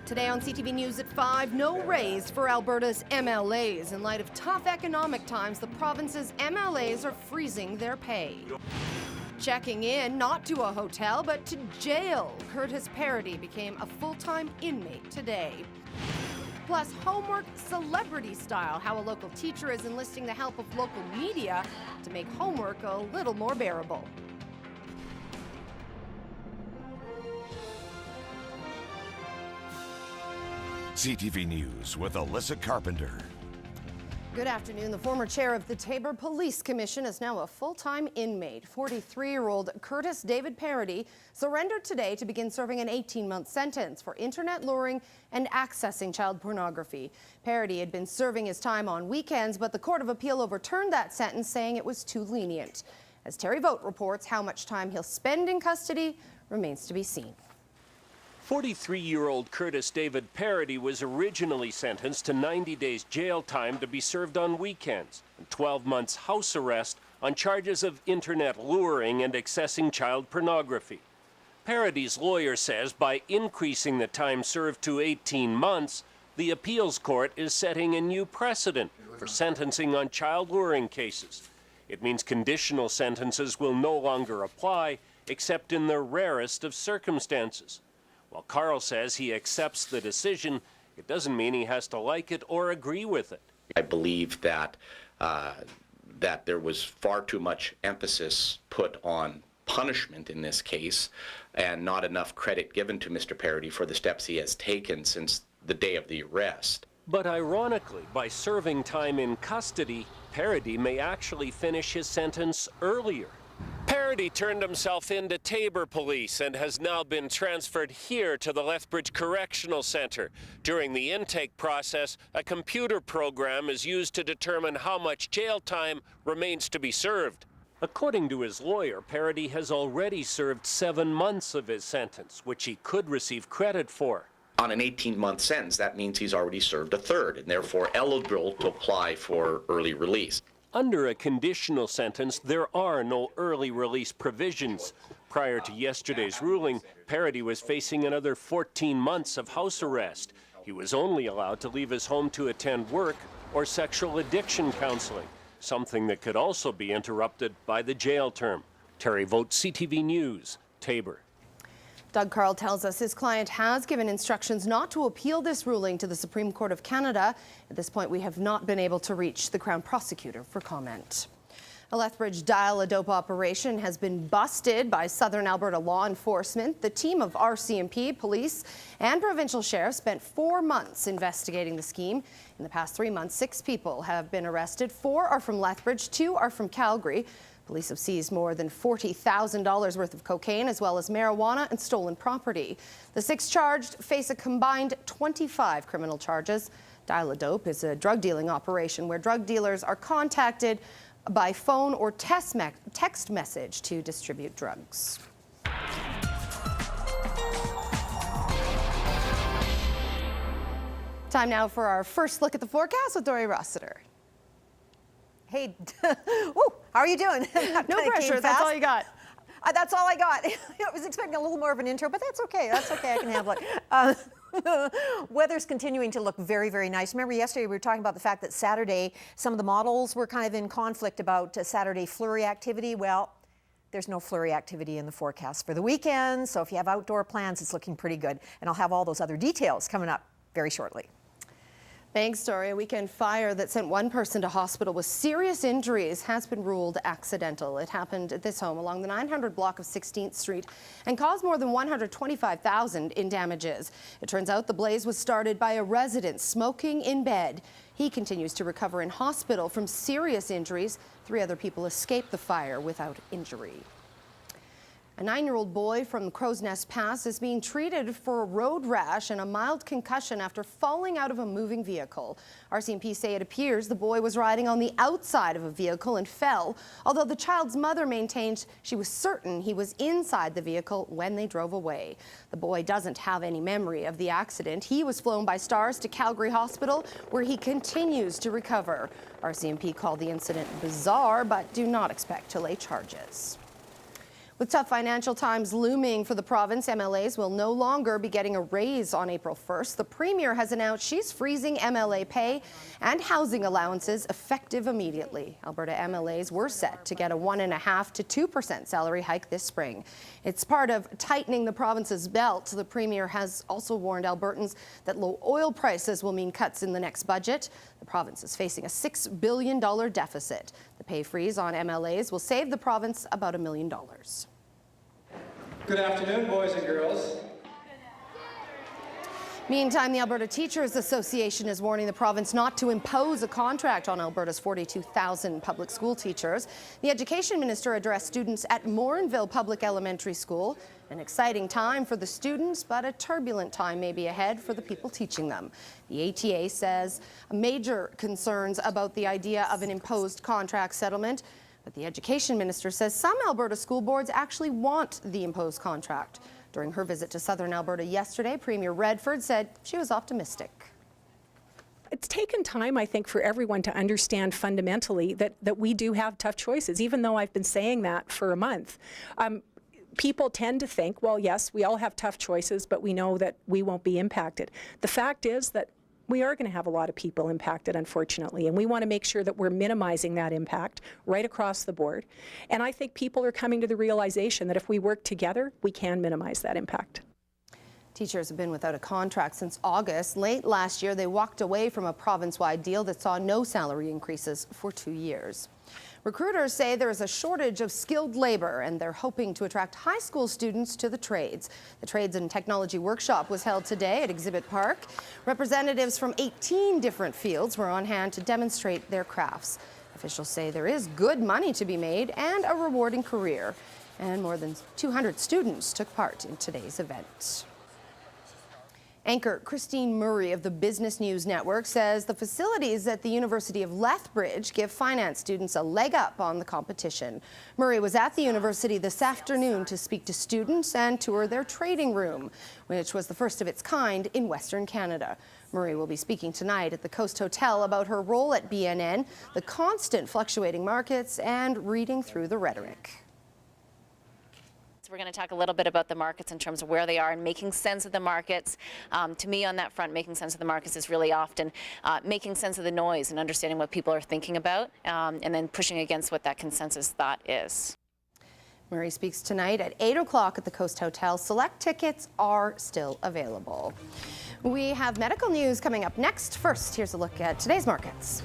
Today on CTV News at 5, no raise for Alberta's MLAs. In light of tough economic times, the province's MLAs are freezing their pay. Checking in, not to a hotel, but to jail. Curtis Parody became a full-time inmate today. Plus, homework celebrity style, how a local teacher is enlisting the help of local media to make homework a little more bearable. CTV News with Alyssa Carpenter. Good afternoon. The former chair of the Taber Police Commission is now a full-time inmate. 43-year-old Curtis David Parody surrendered today to begin serving an 18-month sentence for internet luring and accessing child pornography. Parody had been serving his time on weekends, but the Court of Appeal overturned that sentence, saying it was too lenient. As Terry Vogt reports, how much time he'll spend in custody remains to be seen. 43-year-old Curtis David Parody was originally sentenced to 90 days jail time to be served on weekends and 12 months house arrest on charges of internet luring and accessing child pornography. Parody's lawyer says by increasing the time served to 18 months, the appeals court is setting a new precedent for sentencing on child luring cases. It means conditional sentences will no longer apply except in the rarest of circumstances. While Carl says he accepts the decision, it doesn't mean he has to like it or agree with it. I believe that that there was far too much emphasis put on punishment in this case and not enough credit given to Mr. Parody for the steps he has taken since the day of the arrest. But ironically, by serving time in custody, Parody may actually finish his sentence earlier. Parody turned himself in to Taber Police and has now been transferred here to the Lethbridge Correctional Centre. During the intake process, a computer program is used to determine how much jail time remains to be served. According to his lawyer, Parody has already served 7 months of his sentence, which he could receive credit for. On an 18-month sentence, that means he's already served a third and therefore eligible to apply for early release. Under a conditional sentence, there are no early release provisions. Prior to yesterday's ruling, Parody was facing another 14 months of house arrest. He was only allowed to leave his home to attend work or sexual addiction counseling, something that could also be interrupted by the jail term. Terry Vogt, CTV News, Taber. Doug Carl tells us his client has given instructions not to appeal this ruling to the Supreme Court of Canada. At this point, we have not been able to reach the Crown Prosecutor for comment. A Lethbridge dial-a-dope operation has been busted by Southern Alberta law enforcement. The team of RCMP, police, and provincial sheriffs spent 4 months investigating the scheme. In the past 3 months, 6 people have been arrested. 4 are from Lethbridge, 2 are from Calgary. Police have seized more than $40,000 worth of cocaine, as well as marijuana and stolen property. The 6 charged face a combined 25 criminal charges. Dial-a-dope is a drug dealing operation where drug dealers are contacted by phone or text message to distribute drugs. Time now for our first look at the forecast with Dory Rossiter. Hey, woo, how are you doing? No pressure, that's all you got. That's all I got. I was expecting a little more of an intro, but that's okay. That's okay, I can handle it. Weather's continuing to look very, very nice. Remember yesterday we were talking about the fact that Saturday, some of the models were kind of in conflict about Saturday flurry activity. Well, there's no flurry activity in the forecast for the weekend, so if you have outdoor plans, it's looking pretty good. And I'll have all those other details coming up very shortly. Thanks, Dory. A weekend fire that sent 1 person to hospital with serious injuries has been ruled accidental. It happened at this home along the 900 block of 16th Street and caused more than $125,000 in damages. It turns out the blaze was started by a resident smoking in bed. He continues to recover in hospital from serious injuries. 3 other people escaped the fire without injury. A 9-year-old boy from Crow's Nest Pass is being treated for a road rash and a mild concussion after falling out of a moving vehicle. RCMP say it appears the boy was riding on the outside of a vehicle and fell, although the child's mother maintained she was certain he was inside the vehicle when they drove away. The boy doesn't have any memory of the accident. He was flown by Stars to Calgary Hospital, where he continues to recover. RCMP called the incident bizarre, but do not expect to lay charges. With tough financial times looming for the province, MLAs will no longer be getting a raise on April 1st. The Premier has announced she's freezing MLA pay and housing allowances effective immediately. Alberta MLAs were set to get a 1.5% to 2% salary hike this spring. It's part of tightening the province's belt. The Premier has also warned Albertans that low oil prices will mean cuts in the next budget. The province is facing a $6 billion deficit. The pay freeze on MLAs will save the province about $1 million. Good afternoon, boys and girls. Meantime, the Alberta Teachers Association is warning the province not to impose a contract on Alberta's 42,000 public school teachers. The Education Minister addressed students at Morinville Public Elementary School. An exciting time for the students, but a turbulent time may be ahead for the people teaching them. The ATA says major concerns about the idea of an imposed contract settlement. But the Education Minister says some Alberta school boards actually want the imposed contract. During her visit to Southern Alberta yesterday, Premier Redford said she was optimistic. It's taken time, I think, for everyone to understand fundamentally that we do have tough choices, even though I've been saying that for a month. People tend to think, well, yes, we all have tough choices, but we know that we won't be impacted. The fact is that we are going to have a lot of people impacted, unfortunately, and we want to make sure that we're minimizing that impact right across the board. And I think people are coming to the realization that if we work together, we can minimize that impact. Teachers have been without a contract since August. Late last year, they walked away from a province-wide deal that saw no salary increases for 2 years. Recruiters say there is a shortage of skilled labor, and they're hoping to attract high school students to the trades. The Trades and Technology Workshop was held today at Exhibit Park. Representatives from 18 different fields were on hand to demonstrate their crafts. Officials say there is good money to be made and a rewarding career. And more than 200 students took part in today's event. Anchor Christine Murray of the Business News Network says the facilities at the University of Lethbridge give finance students a leg up on the competition. Murray was at the university this afternoon to speak to students and tour their trading room, which was the first of its kind in Western Canada. Murray will be speaking tonight at the Coast Hotel about her role at BNN, the constant fluctuating markets, and reading through the rhetoric. We're going to talk a little bit about the markets in terms of where they are and making sense of the markets. To me, on that front, making sense of the markets is really often making sense of the noise and understanding what people are thinking about, and then pushing against what that consensus thought is. Murray speaks tonight at 8 o'clock at the Coast Hotel. Select tickets are still available. We have medical news coming up next. First, here's a look at today's markets.